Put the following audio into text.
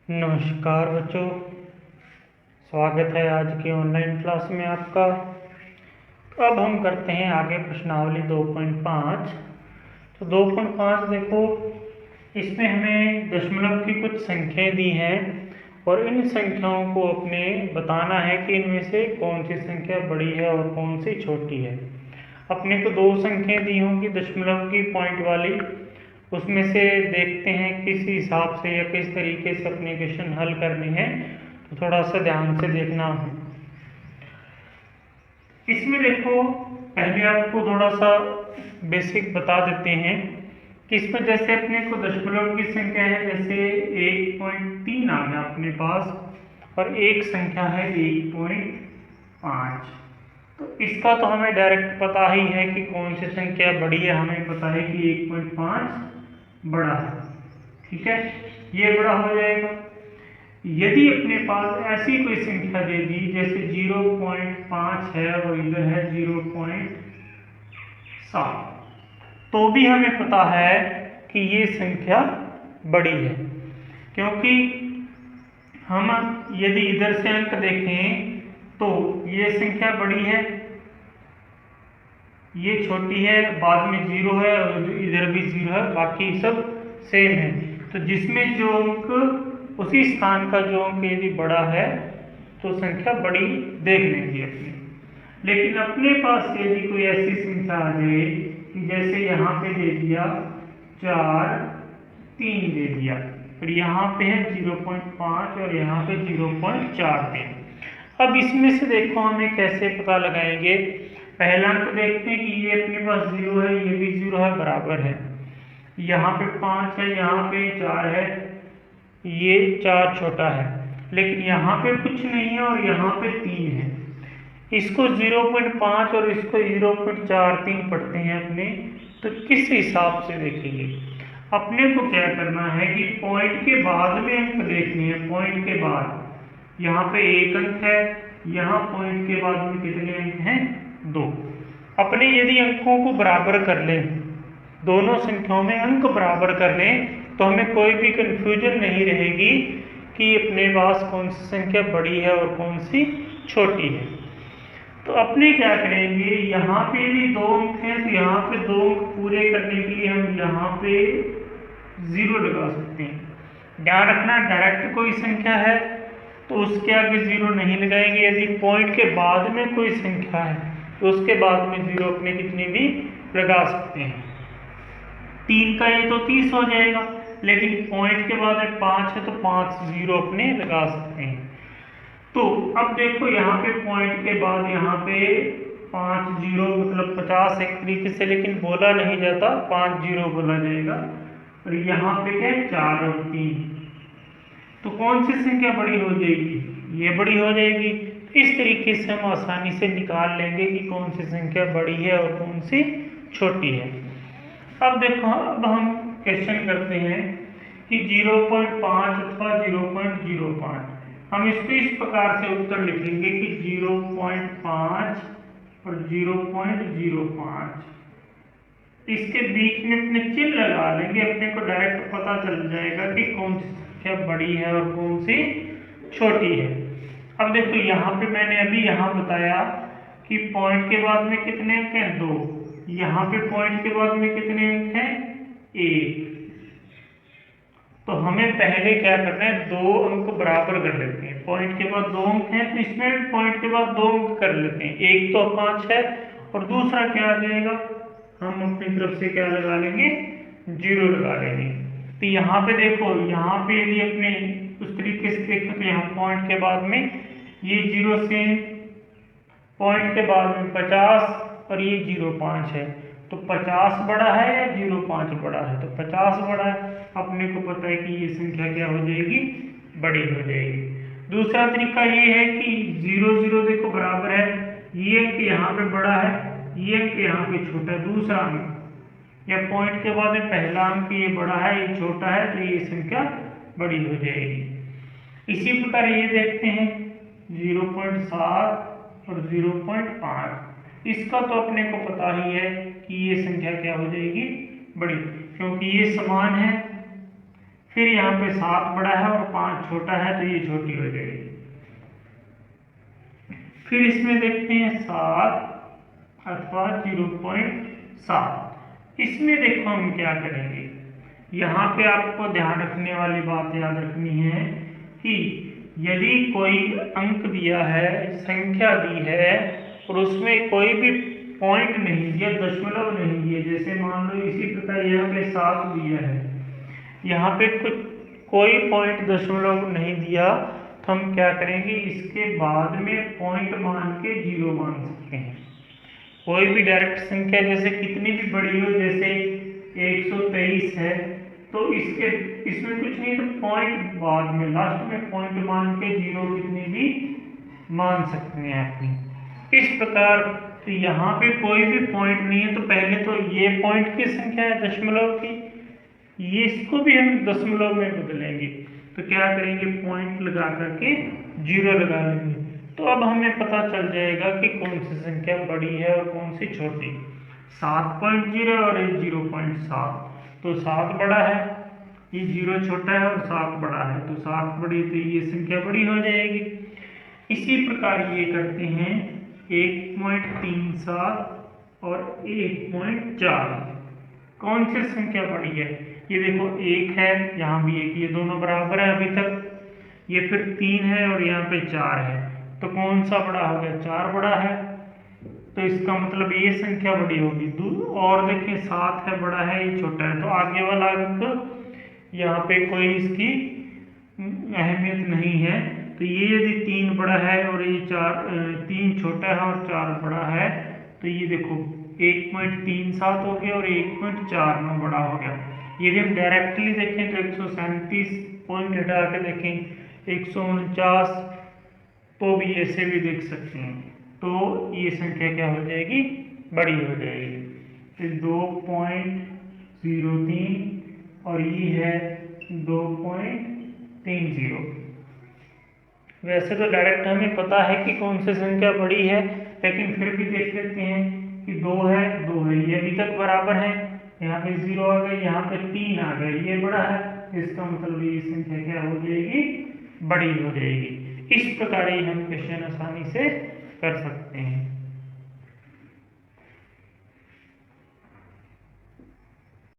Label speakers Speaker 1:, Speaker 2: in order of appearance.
Speaker 1: नमस्कार बच्चों, स्वागत है आज की ऑनलाइन क्लास में आपका। तो अब हम करते हैं आगे प्रश्नावली 2.5। तो 2.5 देखो, इसमें हमें दशमलव की कुछ संख्याएं दी हैं और इन संख्याओं को अपने बताना है कि इनमें से कौन सी संख्या बड़ी है और कौन सी छोटी है। अपने को दो संख्याएं दी होंगी दशमलव की पॉइंट वाली, उसमें से देखते हैं किस हिसाब से या किस तरीके से अपने क्वेश्चन हल करने हैं। तो थोड़ा सा ध्यान से देखना है। इसमें देखो, पहले आपको थोड़ा सा बेसिक बता देते हैं कि इसमें जैसे अपने को दशमलव की संख्या है, जैसे 1.3 आ गया अपने पास और एक संख्या है 1.5। तो इसका तो हमें डायरेक्ट पता ही है कि कौन सी संख्या बड़ी है। हमें पता है कि 1.5 बड़ा है, ठीक है, ये बड़ा हो जाएगा। यदि अपने पास ऐसी कोई संख्या दे दी जैसे 0.5 है और इधर है 0.7, तो भी हमें पता है कि ये संख्या बड़ी है, क्योंकि हम यदि इधर से अंक देखें तो ये संख्या बड़ी है, ये छोटी है, बाद में 0 है और इधर भी 0 है, बाकी सब सेम है। तो जिसमें जो अंक उसी स्थान का जो अंक यदि बड़ा है तो संख्या बड़ी देख लेंगे अपने। लेकिन अपने पास यदि कोई ऐसी संख्या आ जाए कि जैसे यहाँ पे दे दिया 4, 3 दे दिया, और यहाँ पे है 0.5 और यहाँ पे 0.4 पे। अब इसमें से देखो हमें कैसे पता लगाएंगे। पहला अंक देखते हैं कि ये अपने पास 0 है, ये भी 0 है, बराबर है। यहाँ पे 5 है, यहाँ पे 4 है, ये 4 छोटा है, लेकिन यहाँ पे कुछ नहीं है और यहाँ पे 3 है। इसको 0.5 और इसको 0.43 पढ़ते हैं अपने, तो किस हिसाब से देखेंगे। अपने को क्या करना है कि पॉइंट के बाद में अंक देखने हैं। पॉइंट के बाद यहाँ पे एक अंक है, यहाँ पॉइंट के बाद में कितने अंक हैं? 2। अपने यदि अंकों को बराबर कर लें, दोनों संख्याओं में अंक बराबर कर लें, तो हमें कोई भी कंफ्यूजन नहीं रहेगी कि अपने पास कौन सी संख्या बड़ी है और कौन सी छोटी है। तो अपने क्या करेंगे, यहाँ पे यदि 2 अंक हैं तो यहाँ पे 2 अंक पूरे करने के लिए हम यहाँ पे 0 लगा सकते हैं। ध्यान रखना, डायरेक्ट कोई संख्या है तो उसके आगे 0 नहीं लगाएंगे। यदि पॉइंट के बाद में कोई संख्या है तो उसके बाद में 0 अपने कितनी भी लगा सकते हैं। 3 का ये तो 30 हो जाएगा, लेकिन पॉइंट के बाद में 5 है तो 5 0 अपने लगा सकते हैं। तो अब देखो यहाँ पे पॉइंट के बाद यहाँ पे 5 0 मतलब 50 एक तरीके से, लेकिन बोला नहीं जाता, 5 0 बोला जाएगा। और यहाँ पे क्या 4 और 3, तो कौन सी संख्या बड़ी हो जाएगी? ये बड़ी हो जाएगी। इस तरीके से हम आसानी से निकाल लेंगे कि कौन सी संख्या बड़ी है और कौन सी छोटी है। अब देखो, अब हम क्वेश्चन करते हैं कि 0.5 अथवा 0.05। हम इसको इस प्रकार से उत्तर लिखेंगे कि 0.5 और 0.05, इसके बीच में अपने चिन्ह लगा लेंगे। अपने को डायरेक्ट पता चल जाएगा कि कौन सी संख्या बड़ी है और कौन सी छोटी है। अब देखो, यहाँ पे मैंने अभी यहाँ बताया कि पॉइंट के बाद में कितने अंक हैं? 2। यहाँ पे पॉइंट के बाद में कितने अंक हैं? 1। तो हमें पहले क्या करना है, 2 अंक बराबर कर लेते हैं। पॉइंट के बाद 2 अंक हैं तो इसमें पॉइंट के बाद 2 अंक कर लेते हैं। एक तो 5 है और दूसरा क्या आ जाएगा, हम अपनी तरफ से क्या लगा लेंगे? 0 लगा लेंगे। तो यहाँ पे देखो, यहाँ पे यदि अपने उस तरीके से देखें तो यहाँ पॉइंट के बाद में ये 0 से पॉइंट के बाद में 50 और ये 0.5 है, तो 50 बड़ा है या 0.5 बड़ा है? तो 50 बड़ा है। अपने को पता है कि ये संख्या क्या हो जाएगी? बड़ी हो जाएगी। दूसरा तरीका ये है कि 0 0 देखो बराबर है, ये अंक यहाँ पे बड़ा है, ये अंक यहाँ पे छोटा है। दूसरा अंक या पॉइंट के बाद में पहला अंक ये बड़ा है, ये छोटा है, तो ये संख्या बड़ी हो जाएगी। इसी प्रकार ये देखते हैं 0.7 और 0.5, इसका तो अपने को पता ही है कि ये संख्या क्या हो जाएगी? बड़ी, क्योंकि ये समान है। फिर यहाँ पे 7 बड़ा है और 5 छोटा है, तो ये छोटी हो जाएगी। फिर इसमें देखते हैं 7 अथवा 0.7। इसमें देखो हम क्या करेंगे, यहाँ पे आपको ध्यान रखने वाली बात याद रखनी है कि यदि कोई अंक दिया है, संख्या दी है और उसमें कोई भी पॉइंट नहीं दिया, दशमलव नहीं दिया, जैसे मान लो इसी प्रकार यहाँ पे 7 दिया है, यहाँ पे कोई पॉइंट दशमलव नहीं दिया, तो हम क्या करेंगे, इसके बाद में पॉइंट मान के 0 मान सकते हैं। कोई भी डायरेक्ट संख्या जैसे कितनी भी बड़ी हो, जैसे 123 है, तो इसमें कुछ नहीं, तो पॉइंट बाद में लास्ट में पॉइंट मान के 0 कितनी भी मान सकते हैं अपनी। इस प्रकार तो यहाँ पे कोई भी पॉइंट नहीं है, तो पहले तो ये पॉइंट की संख्या है दशमलव की, ये इसको भी हम दशमलव में बदलेंगे, तो क्या करेंगे, पॉइंट लगा करके 0 लगा लेंगे। तो अब हमें पता चल जाएगा कि कौन सी संख्या बड़ी है और कौन सी छोटी। 7.0 और 0.7, तो 7 बड़ा है, ये 0 छोटा है और 7 बड़ा है, तो 7 बड़ी, तो ये संख्या बड़ी हो जाएगी। इसी प्रकार ये करते हैं 1.37 और 1.4, कौन सी संख्या बड़ी है, ये देखो 1 है, यहाँ भी 1, ये दोनों बराबर है अभी तक, ये फिर 3 है और यहाँ पे 4 है, तो कौन सा बड़ा हो गया, 4 बड़ा है, तो इसका मतलब ये संख्या बड़ी होगी। और देखें 7 है बड़ा है, ये छोटा है, तो आगे वाला अंक यहाँ पे कोई इसकी अहमियत नहीं है, तो ये यदि 3 बड़ा है और ये 3 छोटा है और 4 बड़ा है, तो ये देखो 1.37 हो गया और 1.49 बड़ा हो गया। यदि हम डायरेक्टली देखें तो 137 पॉइंट हटा के देखें 149, तो भी ऐसे भी देख सकते हैं, तो ये संख्या क्या हो जाएगी, बड़ी हो जाएगी। तो 2.03 और ये है 2.30। वैसे तो डायरेक्ट हमें पता है कि कौन सी संख्या बड़ी है, लेकिन फिर भी देख लेते हैं कि 2 है, ये अभी तक बराबर है, यहाँ पे 0 आ गई, यहाँ पे 3 आ गई, ये बड़ा है, इसका मतलब ये संख्या क्या हो जाएगी, बड़ी हो जाएगी। इस प्रकार ही हम क्वेश्चन आसानी से कर सकते हैं।